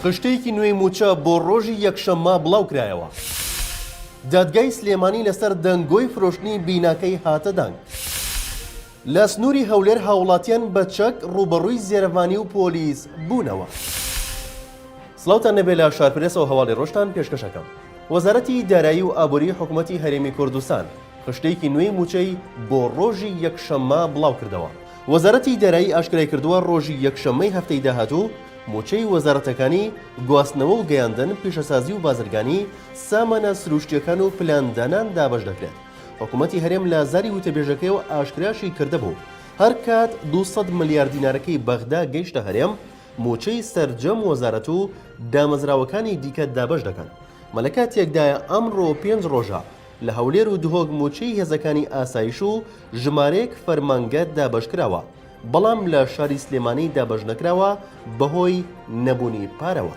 خشتێکی نوێی موچە بۆ ڕۆژی یەکشەممە بڵاو کرایەوە. دادگای سلێمانی لەسەر دەنگۆی فرۆشتنی بیناکەی هاتە دەنگ. لە سنووری هەولێر هاوڵاتیان بە چەک ڕوبەڕووی زێرەڤانی و پۆلیس بوونەوە. سڵاوتان نەبێت لە شارپرێسەوە هەواڵی ڕۆژتان پێشکەشەکەم. وەزارەتی دارایی و ئابووری حکوومەتی هەرێمی کوردستان خشتێکی نوێی موچەی بۆ ڕۆژی یەکشەممە بڵاو کردەوە. وەزارەتی دارایی ئاشکرای کردووە ڕۆژی یەکشەممەی هەفتەی داهاتوو موچەی وەزارەتەکانی گواستنەوە و گەیاندن پیشەسازی و بازرگانی سامانە سروشتیەکان و پلاندانان دابەش دەکرێت. حکوومەتی هەرێم لە زاری وتەبێژەکەیەوە ئاشکراشی کردەبوو هەر کات 200 ملیار دینارەکەی بەغدا گەیشتە هەرێم موچەی سەرجەم وەزارەت و دامەزراوەکانی دیکە دابەش دەکەن. مەلەکە تێکدایە ئەمڕۆ 5 ڕۆژە لە هەولێر و دهۆک موچەی هێزەکانی ئاسایش و ژمارەیەک فەرمانگە دابەش کراوە، بەڵام لە شاری سلێمانی دابەش نەکراوە بەهۆی نەبوونی پارەوە.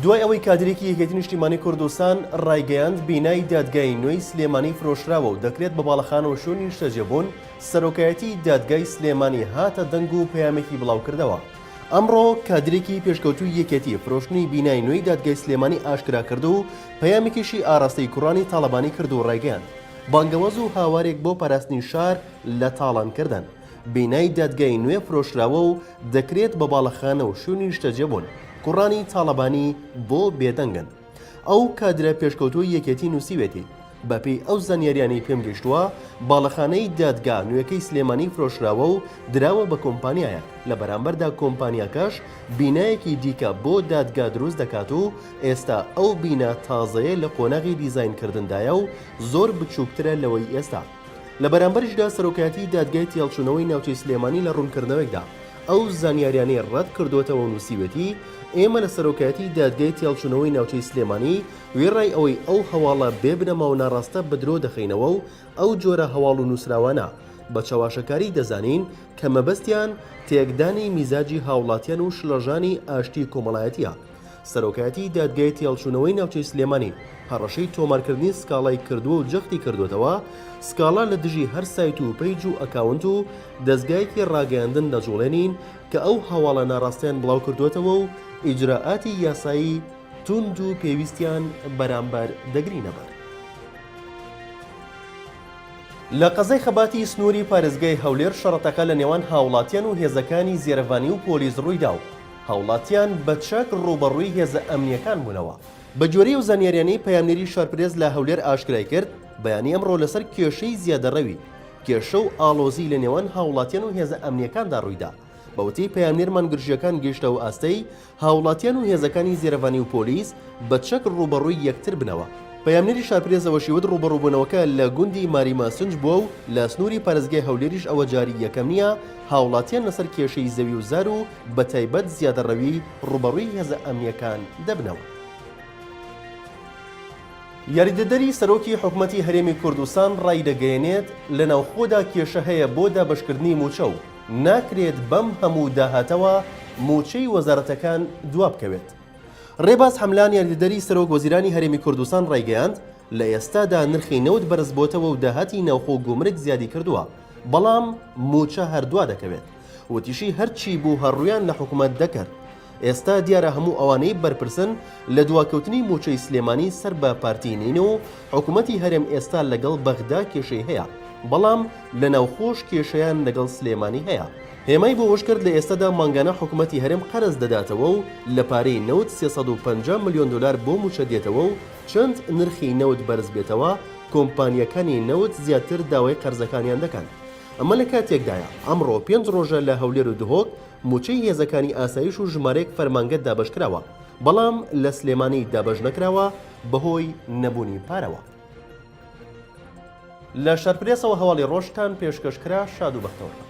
دوای ئەوەی کادرێکی یەکێتی نیشتیمانی کوردستان ڕایگەیاند بینای دادگای نوێی سلێمانی فرۆشراوە و دەکرێت بە باڵەخانەوە شوێنی نیشتەجێبوون، سەرۆکایەتی دادگای سلێمانی هاتە دەنگ و پەیامێکی بڵاو کردەوە. ئەمڕۆ کادرێکی پێشکەوتووی یەکێتی فرۆشتنی بینای نوێی دادگای سلێمانی ئاشکرا کرد و پەیامێکیشی ئاراستەی کوڕانی تاڵەبانی کرد و ڕایگەیاند بانگەوەز و هاوارێک بۆ پاراستنی شار لە تاڵانکردن. بینای دادگای نوێ فرۆشراوە و دەکرێت بە باڵەخانە و شوێنی نیشتەجێبوون، کوڕانی تاڵەبانی بۆ بێدەنگن. ئەو کادرە پێشکەوتووی یەکێتی نووسیوێتی بەپێی ئەو زانیاریانی پێم گەیشتووە باڵەخانەی دادگا نوێەکەی سلێمانی فرۆشراوە و دراوە بە کۆمپانیایە، لە بەرامبەردا کۆمپانیاکەش بینایەکی دیکە بۆ دادگا دروست دەکات و ئێستا ئەو بینە تازەیە لە قۆناغی دیزاینکردندایە و زۆر بچووکترە لەوەی ئێستا. لە بەرامبەرشدا سەرۆکایەتی دادگای تێڵچوونەوەی ناوچەی سلێمانی لە ڕوونکردنەوەیدا ئەو زانیاریانەی ڕەت کردوێتەوە و نووسیوێتی ئێمە لە سەرۆکایەتی دادگای تێڵچوونەوەی ناوچەی سلێمانی وێڕای ئەوەی ئەو هەواڵە بێبنەما و ناڕاستە بەدرۆ دەخینەوە و ئەو جۆرە هەواڵ و نووسراوانە بە چاواشەکاری دەزانین کە مەبەستیان تێکدانی میزاجی هاوڵاتیان و شلەژانی ئاشتی کۆمەڵایەتیە. سەرۆکایەتی دادگای تێڵچوونەوەی ناوچەی سلێمانی هەڕەشەی تۆمارکردنی سکاڵای کردووە و جەختی کردوێتەوە، سکاڵا لە دژی هەر سایت و پەیج و ئەکاونت و دەستگایەکی ڕاگەیاندن دەجوڵێنین کە ئەو هەواڵە ناڕاستیان بڵاو کردوێتەوە و ئیجراعاتی یاسایی توند و پێویستیان بەرامبەر دەگرینەبەر. لە قەزای خەباتی سنووری پارێزگای هەولێر شەڕەتەکە لە نێوان هاوڵاتیان و هێزەکانی زێرەڤانی و پۆلیس ڕوویدا و هاوڵاتیان بە چەک ڕوبەڕووی هێزە ئەمنیەکان بوونەوە. بە جۆرەی و زانیاریانەی پەیامنێری شارپرێز لە هەولێر ئاشکرای کرد بەیانی ئەمڕۆ لەسەر کێشەی زیادەڕەوی کێشە و ئاڵۆزی لە نێوان هاوڵاتیان و هێزە ئەمنیەکاندا ڕوویدا. بەوتەی پەیامنێرمان گرژیەکان گەیشتە و ئاستەی هاوڵاتیان و هێزەکانی زێرەڤانی و پۆلیس بە چەک ڕوبەڕووی یەکتر بنەوە. پەیامنێری شارپرێزەوە شیوت ڕوبەڕووبوونەوەکە لە گوندی ماریماسنج بووە و لە سنووری پارێزگای هەولێریش ئەوە جاری یەکەم نییە هاوڵاتیان لەسەر کێشەی زەوی و زار و بە تایبەت زیادەڕەوی ڕوبەڕووی هێزە ئەمنیەکان دەبنەوە. یاریدەدەری سەرۆکی حکوومەتی هەرێمی کوردستان ڕایدەگەیەنێت لە ناوخۆدا کێشە هەیە بۆ دابەشکردنی موچە و ناکرێت بەم هەموو داهاتەوە موچەی وەزارەتەکان دوا بکەوێت. ڕێباز حەملان یاریدەدەری سەرۆک وەزیرانی هەرێمی کوردستان ڕایگەیاند لە ئێستادا نرخی نەوت بەرز بۆتەوە و داهاتی ناوخۆ گومرگ زیادی کردووە، بەڵام موچە هەردووا دەکەوێت. وتیشی هەرچی بوو هەڕوویان لە حکوومەت دەکرد. ئێستا دیارە هەموو ئەوانەی بەرپرسن لە دواکەوتنی موچەی سلێمانی سەر بە پارتینین و حکوومەتی هەرێم ئێستا لەگەڵ بەغدا کێشەی هەیە، بەڵام لە ناوخۆش کێشەیان لەگەڵ سلێمانی هەیە. هێمای بۆ وەش کرد لە ئێستادا مانگانە حکوومەتی هەرێم قەرز دەداتەوە و لە پارەی نەوت 350 ملیۆن دلار بۆ موچە دێتەوە و چەند نرخی نەوت بەرز بێتەوە کۆمپانیەکانی نەوت زیاتر داوای قەرزەکانیان دەکەن. ئەمە لە کاتێکدایە ئەمڕۆ 5 ڕۆژە لە هەولێر و دهۆک موچەی هێزەکانی ئاسایش و ژمارەیەک فەرمانگە دابەش کراوە، بەڵام لە سلێمانی دابەش نەکراوە بەهۆی نەبوونی پارەوە. لە شارپرێسەوە هەواڵی ڕۆژتان پێشکەشکرا شاد و بەختەوە.